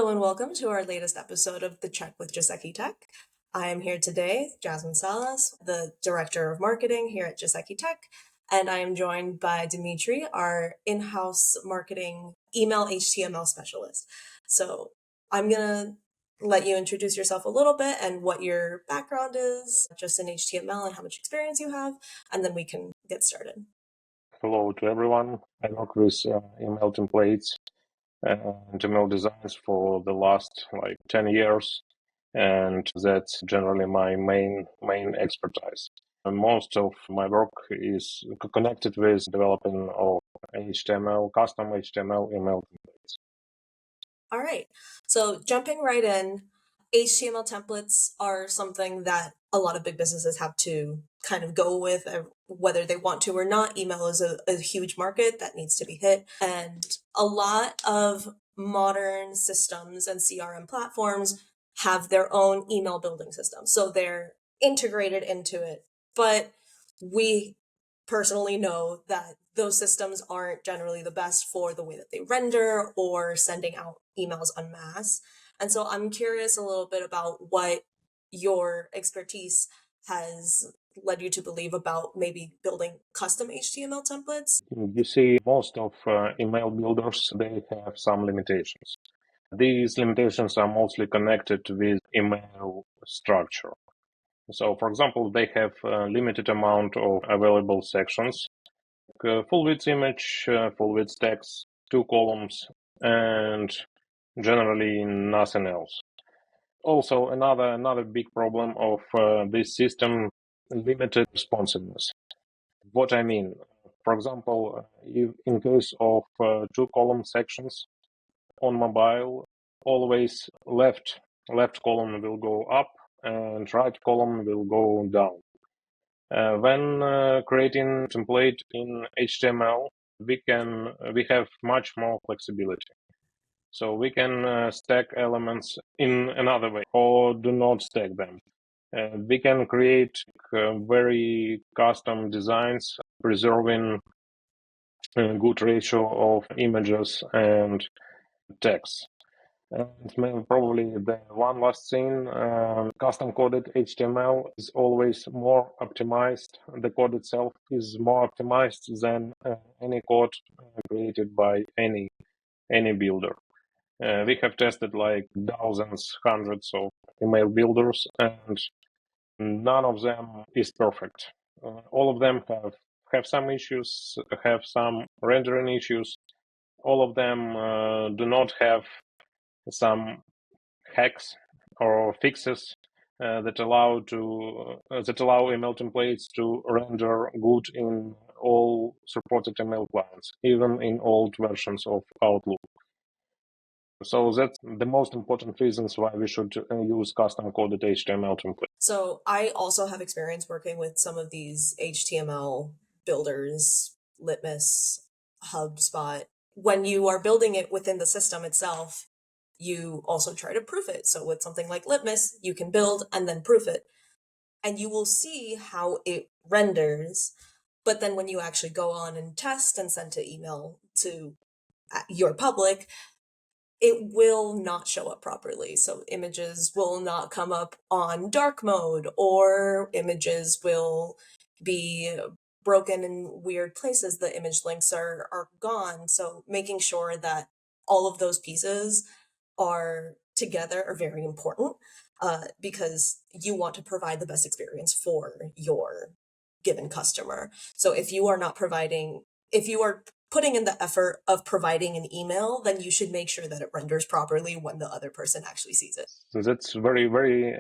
Hello and welcome to our latest episode of The Check with Joseki Tech. I am here today, Jasmine Salas, the Director of Marketing here at Joseki Tech, and I am joined by Dimitri, our in-house marketing email HTML specialist. So I'm going to let you introduce yourself a little bit and what your background is, just in HTML and how much experience you have, and then we can get started. Hello to everyone. I work with email templates and email designs for the last 10 years, and that's generally my main expertise. And most of my work is connected with developing of HTML, custom HTML email templates. All right. So jumping right in, HTML templates are something that a lot of big businesses have to kind of go with, whether they want to or not. Email is a huge market that needs to be hit. And a lot of modern systems and CRM platforms have their own email building system. So they're integrated into it. But we personally know that those systems aren't generally the best for the way that they render or sending out emails en masse. And so I'm curious a little bit about what your expertise has led you to believe about maybe building custom HTML templates. You see, most of email builders, they have some limitations. These limitations are mostly connected with email structure. So, for example, they have a limited amount of available sections, full width image, full width text, 2 columns, and generally nothing else. Also, another big problem of this system, limited responsiveness. What I mean, for example, if in case of 2 column sections on mobile, always left column will go up and right column will go down. When creating template in HTML, we have much more flexibility. So we can stack elements in another way or do not stack them. We can create very custom designs, preserving a good ratio of images and text. And probably the one last thing, custom coded HTML is always more optimized. The code itself is more optimized than any code created by any builder. We have tested like dozens, hundreds of email builders, and none of them is perfect. All of them have some issues, have some rendering issues. All of them do not have some hacks or fixes that allow email templates to render good in all supported email clients, even in old versions of Outlook. So that's the most important reasons why we should use custom coded HTML templates. So I also have experience working with some of these HTML builders, Litmus, HubSpot. When you are building it within the system itself, you also try to proof it. So with something like Litmus, you can build and then proof it. And you will see how it renders. But then when you actually go on and test and send to email to your public, it will not show up properly. So images will not come up on dark mode, or images will be broken in weird places. The image links are gone. So making sure that all of those pieces are together are very important, because you want to provide the best experience for your given customer. So if you are putting in the effort of providing an email, then you should make sure that it renders properly when the other person actually sees it. So that's very, very,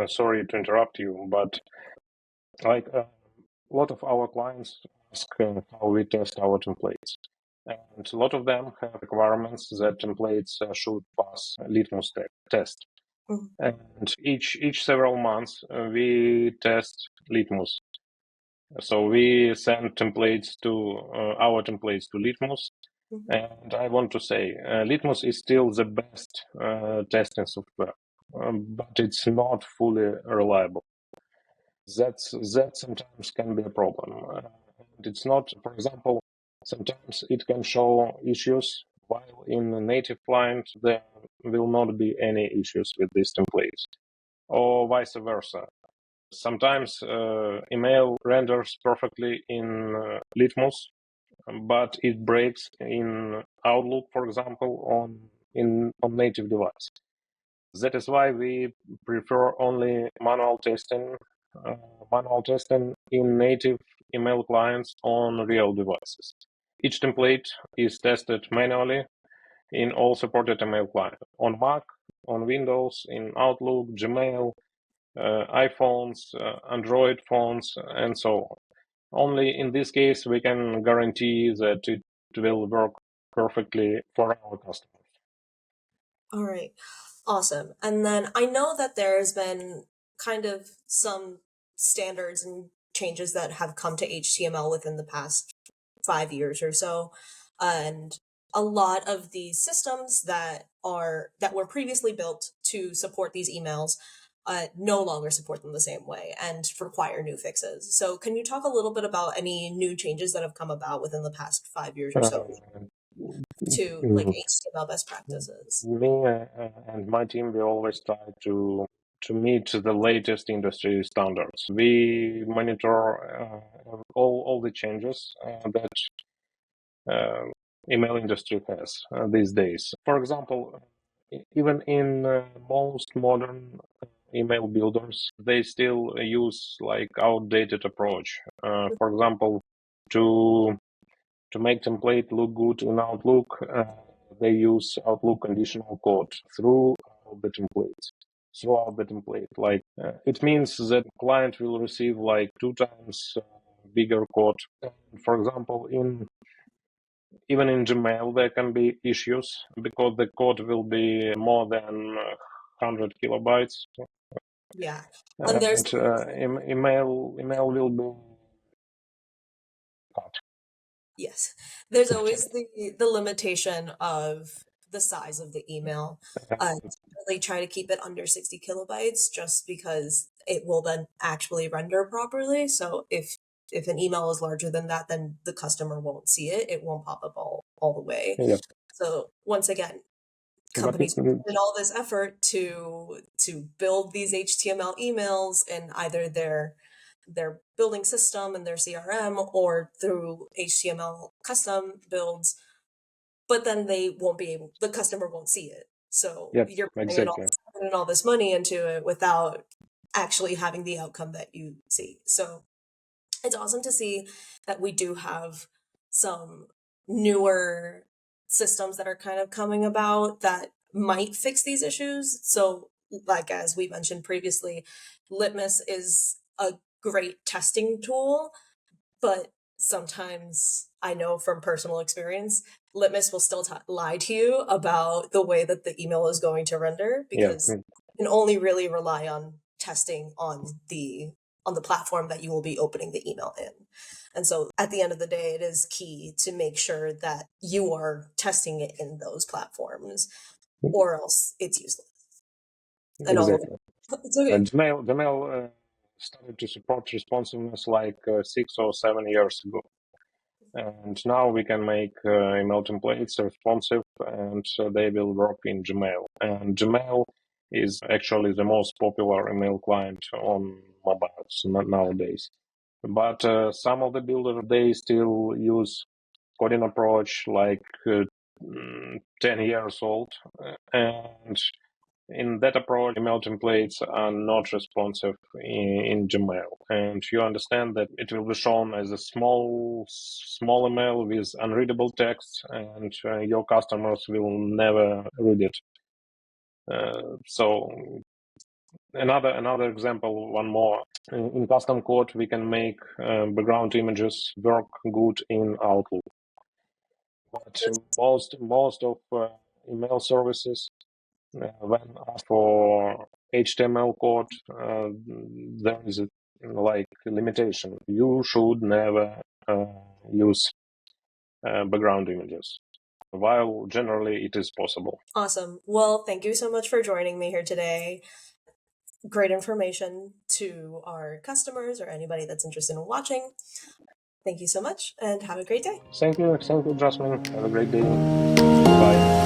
sorry to interrupt you, but like a lot of our clients ask how we test our templates. And a lot of them have requirements that templates should pass a litmus test. Mhm. And each several months we test litmus. So we send templates to our templates to Litmus, and I want to say Litmus is still the best testing software, but it's not fully reliable. That sometimes can be a problem. And it's not, for example, sometimes it can show issues while in a native client the will not be any issues with these templates, or vice versa. Sometimes email renders perfectly in Litmus, but it breaks in Outlook, for example, on native device. That is why we prefer only uh, manual testing in native email clients on real devices. Each template is tested manually in all supported email clients on Mac, on Windows, in Outlook, Gmail, iPhones, Android phones, and so on. Only in this case we can guarantee that it will work perfectly for our customers. All right. Awesome. And then I know that there's been kind of some standards and changes that have come to HTML within the past 5 years or so. And a lot of these systems that were previously built to support these emails no longer support them the same way and require new fixes. So can you talk a little bit about any new changes that have come about within the past 5 years or so Uh, to like mm, HTML best practices? Me and my team, we always try to meet the latest industry standards. We monitor all the changes that uh, email industry has these days. For example, even in most modern email builders, they still use like outdated approach. For example, to to make template look good in Outlook, they use Outlook conditional code throughout the templates. Throughout the template, like it means that client will receive like 2 times bigger code. For example, in even in Gmail, there can be issues because the code will be more than 100 kilobytes, Yeah. And there's and email will be cut. yes. There's always the limitation of the size of the email. Really try to keep it under 60 kilobytes just because it will then actually render properly. So if an email is larger than that, then the customer won't see it. It won't pop up all the way. Yeah, So once again, but companies put in all this effort to build these HTML emails in either their building system and their CRM or through HTML custom builds, but then they won't be able the customer won't see it. So yeah, you're exactly. putting in all this money into it without actually having the outcome that you see. So it's awesome to see that we do have some newer systems that are kind of coming about that might fix these issues. So, like as we mentioned previously, Litmus is a great testing tool, but sometimes I know from personal experience, Litmus will still lie to you about the way that the email is going to render Yeah, because you can only really rely on testing on the platform that you will be opening the email in. And so at the end of the day, it is key to make sure that you are testing it in those platforms or else it's useless. And all of exactly. it. It's okay. Gmail started to support responsiveness like 6 or 7 years ago. And now we can make email templates responsive and they will work in Gmail. And Gmail is actually the most popular email client on mobiles nowadays. But some of the builders, they still use coding approach like 10 years old. And in that approach, email templates are not responsive in Gmail, and you understand that it will be shown as a small email with unreadable text, and your customers will never read it. So another example, one more. In custom code, we can make background images work good in Outlook, but most of email services when asked for HTML code, there is a like limitation. You should never use background images, while generally it is possible. Awesome. Well, thank you so much for joining me here today. Great information to our customers or anybody that's interested in watching. Thank you so much and have a great day. Thank you, Jasmine. Have a great day. Bye.